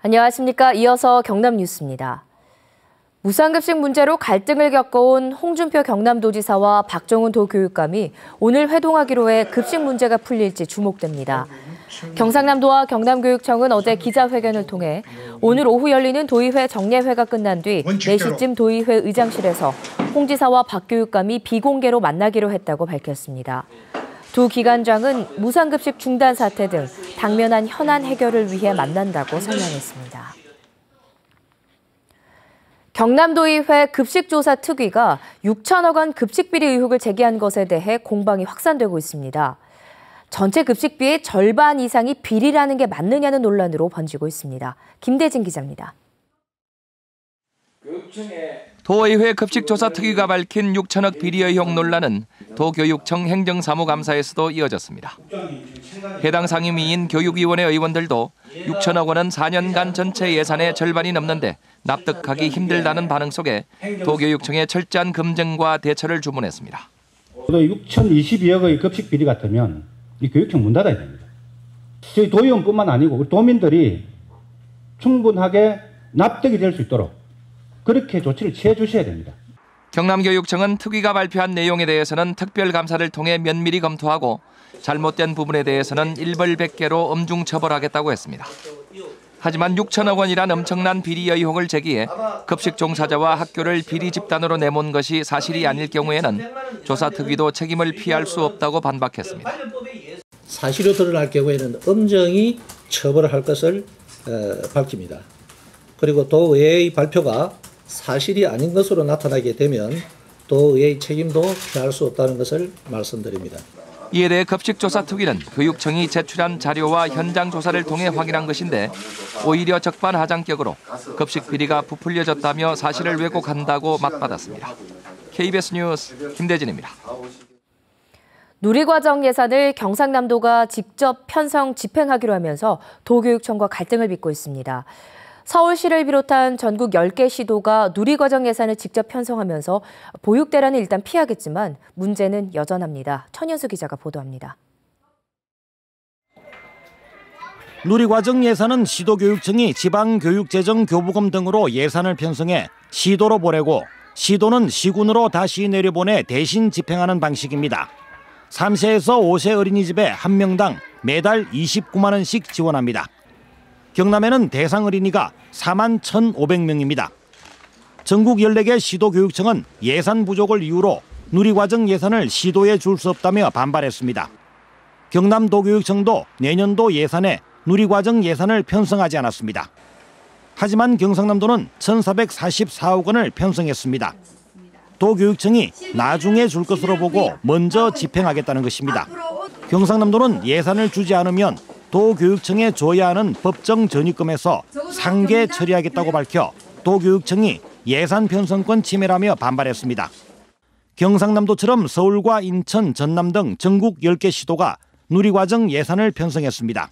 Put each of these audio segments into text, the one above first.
안녕하십니까. 이어서 경남 뉴스입니다. 무상급식 문제로 갈등을 겪어온 홍준표 경남도지사와 박정훈 도교육감이 오늘 회동하기로 해 급식 문제가 풀릴지 주목됩니다. 경상남도와 경남교육청은 어제 기자회견을 통해 오늘 오후 열리는 도의회 정례회가 끝난 뒤 4시쯤 도의회 의장실에서 홍 지사와 박 교육감이 비공개로 만나기로 했다고 밝혔습니다. 두 기관장은 무상급식 중단 사태 등 당면한 현안 해결을 위해 만난다고 설명했습니다. 경남도의회 급식조사특위가 6천억 원 급식비리 의혹을 제기한 것에 대해 공방이 확산되고 있습니다. 전체 급식비의 절반 이상이 비리라는 게 맞느냐는 논란으로 번지고 있습니다. 김대진 기자입니다. 도의회 급식조사특위가 밝힌 6천억 비리 의혹 논란은 도교육청 행정사무감사에서도 이어졌습니다. 해당 상임위인 교육위원회 의원들도 6천억 원은 4년간 전체 예산의 절반이 넘는데 납득하기 힘들다는 반응 속에 도교육청에 철저한 검증과 대처를 주문했습니다. 6,022억의 급식 비리 같으면 이 교육청 문 닫아야 됩니다. 저희 도의원뿐만 아니고 도민들이 충분하게 납득이 될 수 있도록 그렇게 조치를 취해 주셔야 됩니다. 경남교육청은 특위가 발표한 내용에 대해서는 특별감사를 통해 면밀히 검토하고 잘못된 부분에 대해서는 일벌백계로 엄중 처벌하겠다고 했습니다. 하지만 6천억 원이란 엄청난 비리 의혹을 제기해 급식 종사자와 학교를 비리 집단으로 내몬 것이 사실이 아닐 경우에는 조사특위도 책임을 피할 수 없다고 반박했습니다. 사실로 드러날 경우에는 엄정히 처벌할 것을 밝힙니다. 그리고 도의회의 발표가 사실이 아닌 것으로 나타나게 되면 도의회의 책임도 피할 수 없다는 것을 말씀드립니다. 이에 대해 급식조사특위는 교육청이 제출한 자료와 현장 조사를 통해 확인한 것인데 오히려 적반하장격으로 급식 비리가 부풀려졌다며 사실을 왜곡한다고 맞받았습니다. KBS 뉴스 김대진입니다. 누리과정 예산을 경상남도가 직접 편성 집행하기로 하면서 도교육청과 갈등을 빚고 있습니다. 서울시를 비롯한 전국 10개 시도가 누리과정 예산을 직접 편성하면서 보육대란은 일단 피하겠지만 문제는 여전합니다. 천연수 기자가 보도합니다. 누리과정 예산은 시도교육청이 지방교육재정교부금 등으로 예산을 편성해 시도로 보내고 시도는 시군으로 다시 내려보내 대신 집행하는 방식입니다. 3세에서 5세 어린이집에 한 명당 매달 29만 원씩 지원합니다. 경남에는 대상 어린이가 4만 1,500명입니다. 전국 14개 시도교육청은 예산 부족을 이유로 누리과정 예산을 시도에 줄 수 없다며 반발했습니다. 경남도교육청도 내년도 예산에 누리과정 예산을 편성하지 않았습니다. 하지만 경상남도는 1,444억 원을 편성했습니다. 도교육청이 나중에 줄 것으로 보고 먼저 집행하겠다는 것입니다. 경상남도는 예산을 주지 않으면 도교육청에 줘야 하는 법정 전입금에서 상계 처리하겠다고 밝혀 도교육청이 예산 편성권 침해라며 반발했습니다. 경상남도처럼 서울과 인천, 전남 등 전국 10개 시도가 누리과정 예산을 편성했습니다.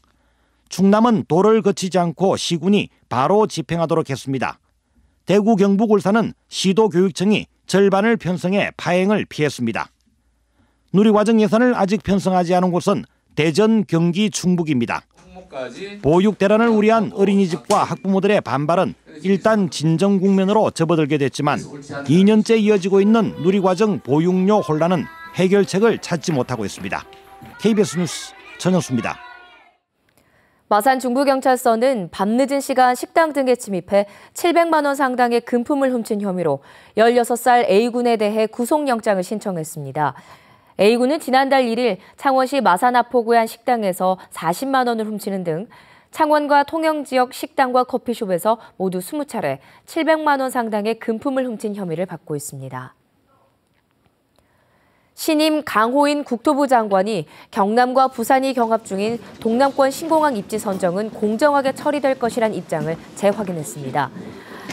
충남은 도를 거치지 않고 시군이 바로 집행하도록 했습니다. 대구, 경북, 울산은 시도교육청이 절반을 편성해 파행을 피했습니다. 누리과정 예산을 아직 편성하지 않은 곳은 대전, 경기, 충북입니다. 보육 대란을 우려한 어린이집과 학부모들의 반발은 일단 진정 국면으로 접어들게 됐지만 2년째 이어지고 있는 누리과정 보육료 혼란은 해결책을 찾지 못하고 있습니다. KBS 뉴스 전영수입니다. 마산 중부경찰서는 밤늦은 시간 식당 등에 침입해 700만 원 상당의 금품을 훔친 혐의로 16살 A군에 대해 구속영장을 신청했습니다. A군은 지난달 1일 창원시 마산 아포구의 한 식당에서 40만 원을 훔치는 등 창원과 통영 지역 식당과 커피숍에서 모두 20차례 700만 원 상당의 금품을 훔친 혐의를 받고 있습니다. 신임 강호인 국토부 장관이 경남과 부산이 경합 중인 동남권 신공항 입지 선정은 공정하게 처리될 것이란 입장을 재확인했습니다.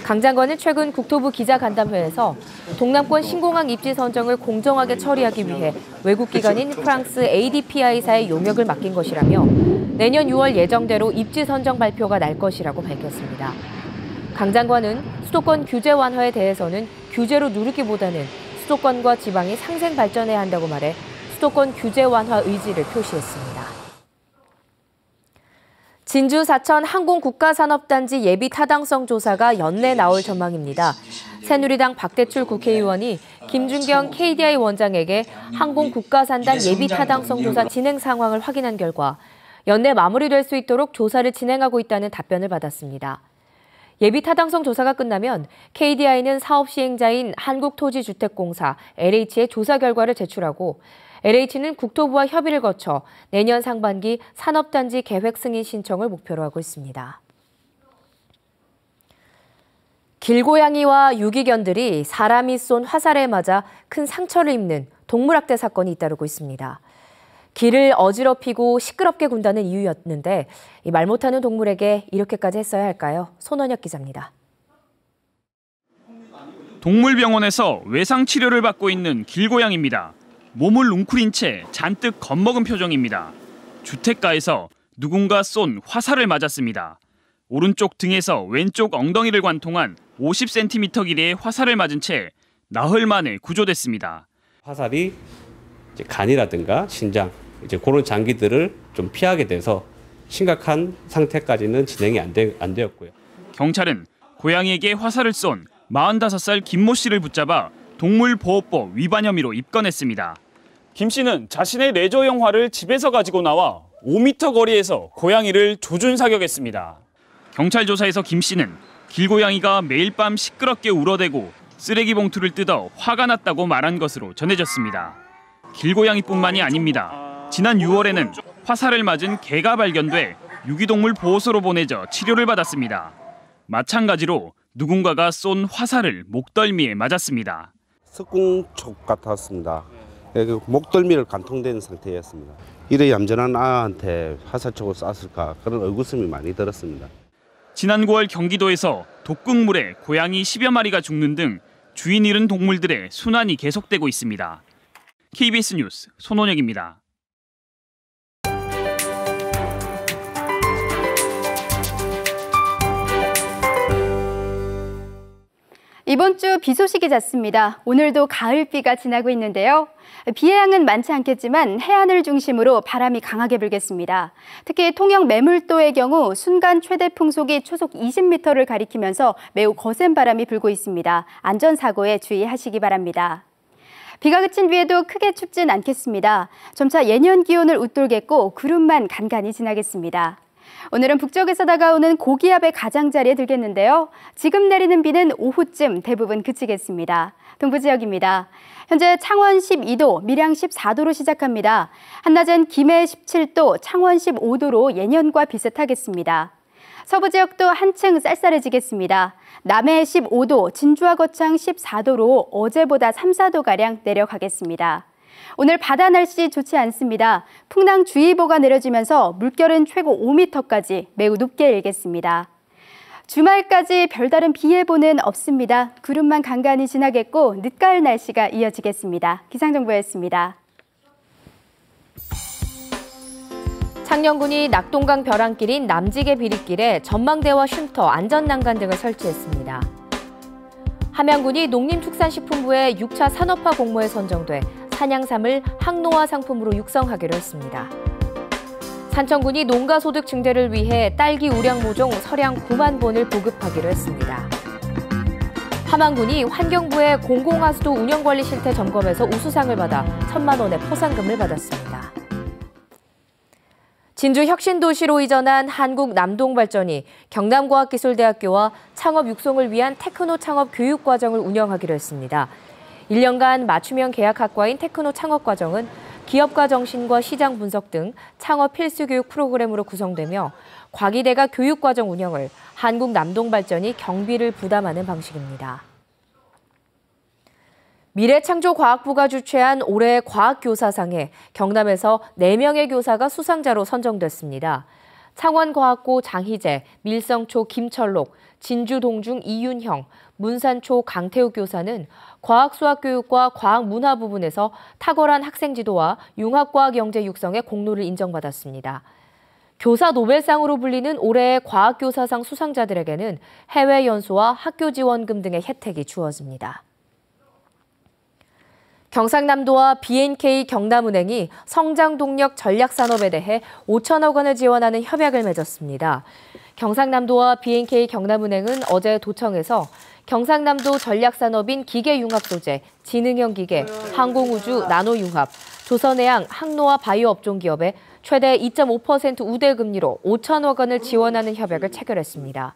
강 장관은 최근 국토부 기자간담회에서 동남권 신공항 입지 선정을 공정하게 처리하기 위해 외국기관인 프랑스 ADPI사의 용역을 맡긴 것이라며 내년 6월 예정대로 입지 선정 발표가 날 것이라고 밝혔습니다. 강 장관은 수도권 규제 완화에 대해서는 규제로 누르기보다는 수도권과 지방이 상생 발전해야 한다고 말해 수도권 규제 완화 의지를 표시했습니다. 진주 사천 항공국가산업단지 예비 타당성 조사가 연내 나올 전망입니다. 새누리당 박대출 국회의원이 김준경 KDI 원장에게 항공국가산단 예비 타당성 조사 진행 상황을 확인한 결과 연내 마무리될 수 있도록 조사를 진행하고 있다는 답변을 받았습니다. 예비 타당성 조사가 끝나면 KDI는 사업 시행자인 한국토지주택공사 LH의 조사 결과를 제출하고 LH는 국토부와 협의를 거쳐 내년 상반기 산업단지 계획 승인 신청을 목표로 하고 있습니다. 길고양이와 유기견들이 사람이 쏜 화살에 맞아 큰 상처를 입는 동물학대 사건이 잇따르고 있습니다. 길을 어지럽히고 시끄럽게 군다는 이유였는데 말 못하는 동물에게 이렇게까지 했어야 할까요? 손원혁 기자입니다. 동물병원에서 외상 치료를 받고 있는 길고양이입니다. 몸을 웅크린 채 잔뜩 겁먹은 표정입니다. 주택가에서 누군가 쏜 화살을 맞았습니다. 오른쪽 등에서 왼쪽 엉덩이를 관통한 50cm 길이의 화살을 맞은 채 나흘 만에 구조됐습니다. 화살이 이제 간이라든가 신장, 이제 그런 장기들을 좀 피하게 돼서 심각한 상태까지는 진행이 안 되었고요. 경찰은 고양이에게 화살을 쏜 45살 김모 씨를 붙잡아 동물보호법 위반 혐의로 입건했습니다. 김 씨는 자신의 레저 영화를 집에서 가지고 나와 5m 거리에서 고양이를 조준 사격했습니다. 경찰 조사에서 김 씨는 길고양이가 매일 밤 시끄럽게 울어대고 쓰레기 봉투를 뜯어 화가 났다고 말한 것으로 전해졌습니다. 길고양이뿐만이 아닙니다. 지난 6월에는 화살을 맞은 개가 발견돼 유기동물 보호소로 보내져 치료를 받았습니다. 마찬가지로 누군가가 쏜 화살을 목덜미에 맞았습니다. 석궁촉 같았습니다. 목덜미를 관통된 상태였습니다. 이래 얌전한 아한테 화살촉을 쐈을까 그런 의구심이 많이 들었습니다. 지난 9월 경기도에서 독극물에 고양이 10여 마리가 죽는 등 주인 잃은 동물들의 순환이 계속되고 있습니다. KBS 뉴스 손원혁입니다. 이번 주 비 소식이 잦습니다. 오늘도 가을비가 지나고 있는데요. 비의 양은 많지 않겠지만 해안을 중심으로 바람이 강하게 불겠습니다. 특히 통영 매물도의 경우 순간 최대 풍속이 초속 20m를 가리키면서 매우 거센 바람이 불고 있습니다. 안전사고에 주의하시기 바랍니다. 비가 그친 뒤에도 크게 춥진 않겠습니다. 점차 예년 기온을 웃돌겠고 구름만 간간히 지나겠습니다. 오늘은 북쪽에서 다가오는 고기압의 가장자리에 들겠는데요. 지금 내리는 비는 오후쯤 대부분 그치겠습니다. 동부지역입니다. 현재 창원 12도, 밀양 14도로 시작합니다. 한낮엔 김해 17도, 창원 15도로 예년과 비슷하겠습니다. 서부지역도 한층 쌀쌀해지겠습니다. 남해 15도, 진주와 거창 14도로 어제보다 3, 4도가량 내려가겠습니다. 오늘 바다 날씨 좋지 않습니다. 풍랑주의보가 내려지면서 물결은 최고 5m까지 매우 높게 일겠습니다. 주말까지 별다른 비 예보는 없습니다. 구름만 간간히 지나겠고 늦가을 날씨가 이어지겠습니다. 기상정보였습니다. 창녕군이 낙동강 벼랑길인 남지계 비리길에 전망대와 쉼터, 안전난간 등을 설치했습니다. 함양군이 농림축산식품부의 6차 산업화 공모에 선정돼 산양삼을 항노화 상품으로 육성하기로 했습니다. 산청군이 농가소득 증대를 위해 딸기 우량 모종 서량 9만 본을 보급하기로 했습니다. 함안군이 환경부의 공공하수도 운영관리 실태 점검에서 우수상을 받아 1,000만 원의 포상금을 받았습니다. 진주 혁신도시로 이전한 한국남동발전이 경남과학기술대학교와 창업 육성을 위한 테크노 창업 교육과정을 운영하기로 했습니다. 1년간 맞춤형 계약학과인 테크노 창업과정은 기업가 정신과 시장 분석 등 창업 필수 교육 프로그램으로 구성되며 과기대가 교육과정 운영을 한국남동발전이 경비를 부담하는 방식입니다. 미래창조과학부가 주최한 올해 과학교사상에 경남에서 4명의 교사가 수상자로 선정됐습니다. 창원과학고 장희재, 밀성초 김철록, 진주동중 이윤형, 문산초 강태욱 교사는 과학수학교육과 과학문화 부분에서 탁월한 학생 지도와 융합과학 영재 육성의 공로를 인정받았습니다. 교사 노벨상으로 불리는 올해의 과학교사상 수상자들에게는 해외 연수와 학교 지원금 등의 혜택이 주어집니다. 경상남도와 B&K 경남은행이 성장동력 전략산업에 대해 5천억 원을 지원하는 협약을 맺었습니다. 경상남도와 B&K 경남은행은 어제 도청에서 경상남도 전략산업인 기계융합소재, 지능형 기계, 항공우주, 나노융합, 조선해양, 항로와 바이오 업종 기업에 최대 2.5% 우대금리로 5천억 원을 지원하는 협약을 체결했습니다.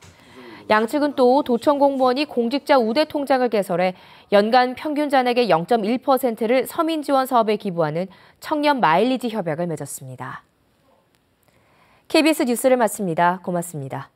양측은 또 도청 공무원이 공직자 우대 통장을 개설해 연간 평균 잔액의 0.1%를 서민 지원 사업에 기부하는 청년 마일리지 협약을 맺었습니다. KBS 뉴스를 마칩니다. 고맙습니다.